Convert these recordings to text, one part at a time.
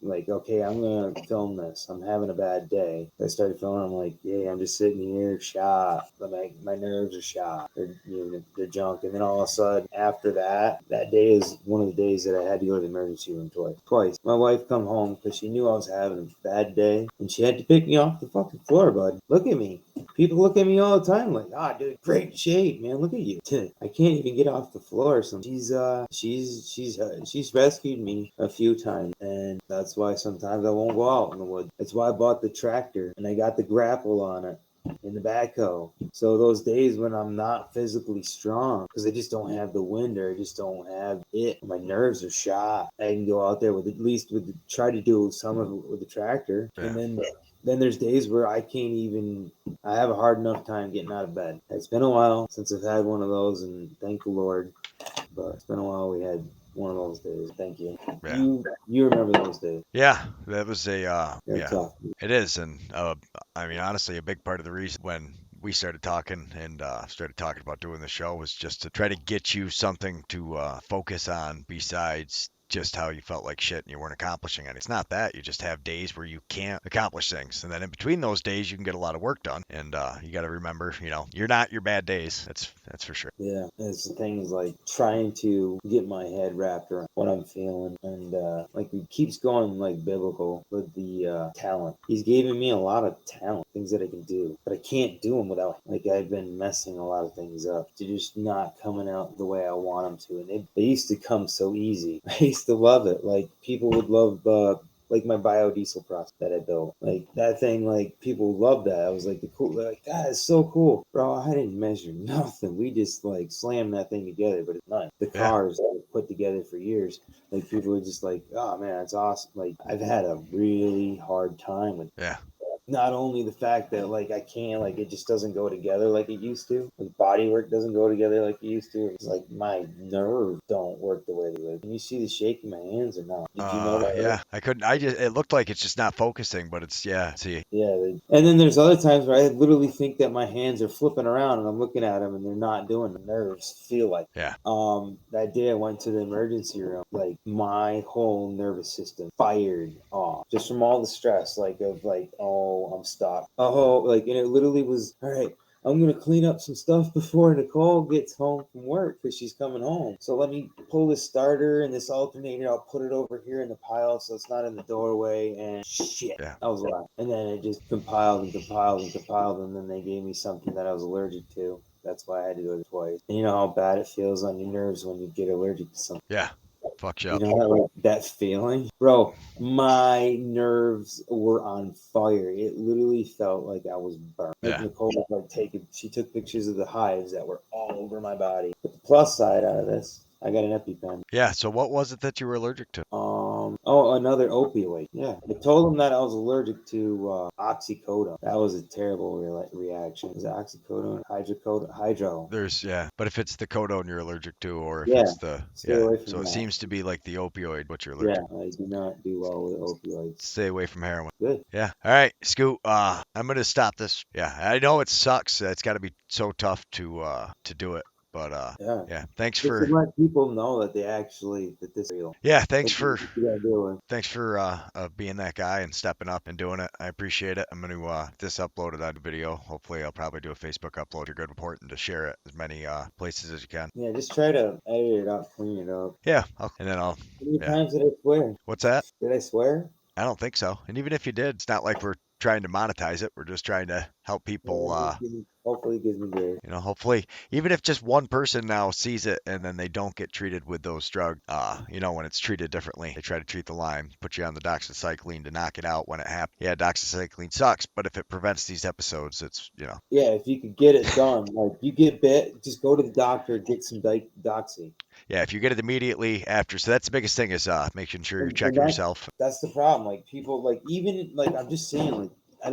like, okay, I'm gonna film this. I'm having a bad day. I started filming. I'm like, yeah, I'm just sitting here, shot. My nerves are shot. They're junk. And then all of a sudden, after that day is one of the days that I had to go to the emergency room twice. Twice. My wife come home because she knew I was having a bad day, and she had to pick me off the fucking floor, bud. Look at me. People look at me all the time like, dude, great shape, man. Look at you. I can't even get off the floor. So she's rescued me a few times, and that's why sometimes I won't go out in the woods. That's why I bought the tractor and I got the grapple on it in the backhoe. So those days when I'm not physically strong, because I just don't have the wind or I just don't have it, my nerves are shot. I can go out there try to do some of it with the tractor, and then there's days where I have a hard enough time getting out of bed. It's been a while since I've had one of those, and thank the Lord, but it's been a while we had one of those days. Thank you. Yeah. You remember those days? Yeah, that was They're yeah, tough. it is. And I mean, honestly, a big part of the reason when we started talking and started talking about doing the show was just to try to get you something to focus on besides just how you felt like shit and you weren't accomplishing it. It's not that. You just have days where you can't accomplish things. And then in between those days, you can get a lot of work done. And you got to remember, you're not your bad days. That's for sure. Yeah, it's the things like trying to get my head wrapped around what I'm feeling, and like it keeps going like biblical with the talent. He's given me a lot of talent, things that I can do, but I can't do them without. Like I've been messing a lot of things up. They're just not coming out the way I want them to, and they used to come so easy. I used to love it. Like people would love. Like my biodiesel process that I built. Like that thing, like people love that. I was like like that is so cool. Bro, I didn't measure nothing. We just like slammed that thing together, but it's not. The Yeah. cars that were put together for years, like people were just like, oh man, that's awesome. Like I've had a really hard time with Yeah. not only the fact that like I can't, like it just doesn't go together like it used to. Like body work doesn't go together like it used to. It's like my nerves don't work the way they would. Can you see the shake in my hands or not? Did you know that? Yeah. I couldn't. It looked like it's just not focusing, but it's yeah. See. Yeah, and then there's other times where I literally think that my hands are flipping around and I'm looking at them and they're not doing. The nerves feel like. Yeah. That day I went to the emergency room. Like my whole nervous system fired off just from all the stress. Like of like, oh, I'm stuck. Oh, like, and it literally was all right. I'm gonna clean up some stuff before Nicole gets home from work because she's coming home. So let me pull this starter and this alternator. I'll put it over here in the pile so it's not in the doorway. And shit, Yeah. I was like, and then it just compiled and compiled and compiled, and then they gave me something that I was allergic to. That's why I had to go twice. And you know how bad it feels on your nerves when you get allergic to something. Yeah. Fuck you You up. know that feeling, bro. My nerves were on fire. It literally felt like I was burnt. Like Yeah. Nicole was like she took pictures of the hives that were all over my body. But the plus side out of this, I got an EpiPen. Yeah. So what was it that you were allergic to? Another opioid. Yeah, I told them that I was allergic to oxycodone. That was a terrible reaction. Is it oxycodone, hydro? Yeah, but if it's the codone you're allergic to, or if Yeah, it's stay yeah, away so from it that. seems to be like the opioid, what you're Yeah, allergic. I do not do well with opioids. Stay away from heroin. Good. Yeah. All right, Scoot. I'm gonna stop this. Yeah, I know it sucks. It's got to be so tough to do it, but Yeah. yeah. Just to let people know that that this is real. Yeah, Something that you gotta deal with. thanks for being that guy and stepping up and doing it. I appreciate it. I'm gonna get this uploaded on video. Hopefully, I'll probably do a Facebook upload. You're good, important to share it as many places as you can. Yeah, just try to edit it up, clean it up. Yeah, and then I'll How many yeah. times did I swear? What's that? Did I swear? I don't think so. And even if you did, it's not like we're trying to monetize it. We're just trying to help people. Yeah, hopefully it gives me grace. Hopefully, even if just one person now sees it and then they don't get treated with those drugs, when it's treated differently, they try to treat the Lyme, put you on the doxycycline to knock it out when it happens. Yeah, doxycycline sucks, but if it prevents these episodes, it's. Yeah, if you could get it done, like you get bit, just go to the doctor, get some doxy. Yeah, if you get it immediately after, so that's the biggest thing is making sure you're And checking yourself. that's the problem. Like people, like even like I'm just saying, like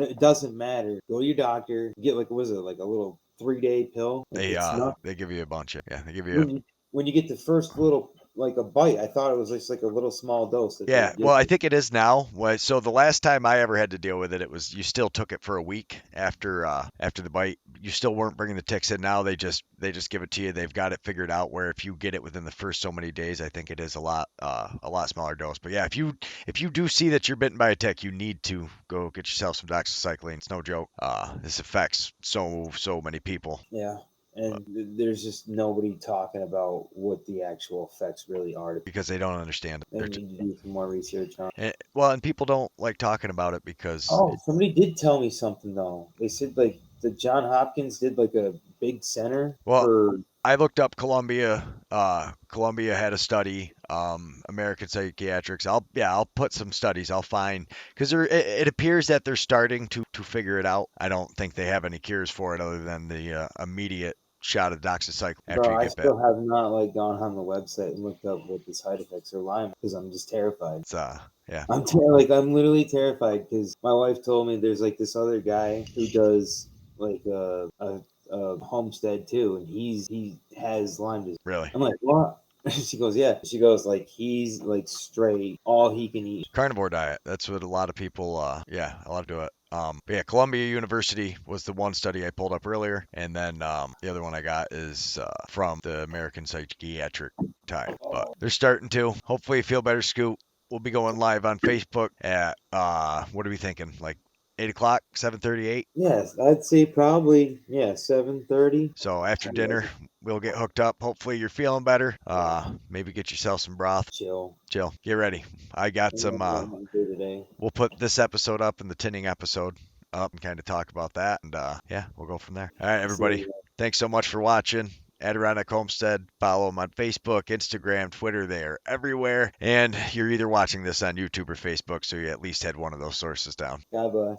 it doesn't matter. Go to your doctor, get like what was it, like a little 3-day pill. Like it's not They give you a bunch of they give you. when you get the first little like a bite. I thought it was just like a little small dose that they Yeah, would give well, I you. think it is now. So the last time I ever had to deal with it, it was you still took it for a week after the bite. you still weren't bringing the ticks in. Now they just give it to you. They've got it figured out where if you get it within the first so many days, I think it is a lot smaller dose. But yeah, if you do see that you're bitten by a tick, you need to go get yourself some doxycycline. It's no joke. This affects so many people. Yeah. But And there's just nobody talking about what the actual effects really are. because they don't understand it. They need to do some more research on. And people don't like talking about it because Oh, somebody did tell me something though. They said like the John Hopkins did like a big center well, for. I looked up Columbia. Columbia had a study. American Psychiatrics. I'll put some studies. I'll find because it appears that they're starting to figure it out. I don't think they have any cures for it other than the immediate shot of doxycycline after Bro, you I get bit. still have not like gone on the website and looked up what the side effects are Lyme because I'm just terrified. It's yeah. I'm literally terrified because my wife told me there's like this other guy who does like a homestead too, and he has Lyme disease. Really. I'm like, what? She goes, yeah. She goes like he's like straight all he can eat. Carnivore diet. That's what a lot of people, a lot do it. But yeah, Columbia University was the one study I pulled up earlier, and then the other one I got is from the American Psychiatric Time. But they're starting to. Hopefully, you feel better, Scoot. We'll be going live on Facebook at what are we thinking? Like 8 o'clock, 7:38. Yes, I'd say probably 7:30. So after dinner, we'll get hooked up. Hopefully, you're feeling better. Maybe get yourself some broth. Chill. Chill. Get ready. I got I'm some. not that hungry today. We'll put this episode up and the tinning episode up and kind of talk about that. And yeah, we'll go from there. All right, everybody. So, Thanks so much for watching. Adirondack Homestead. Follow them on Facebook, Instagram, Twitter. They are everywhere. And you're either watching this on YouTube or Facebook, so you at least had one of those sources down. God bless.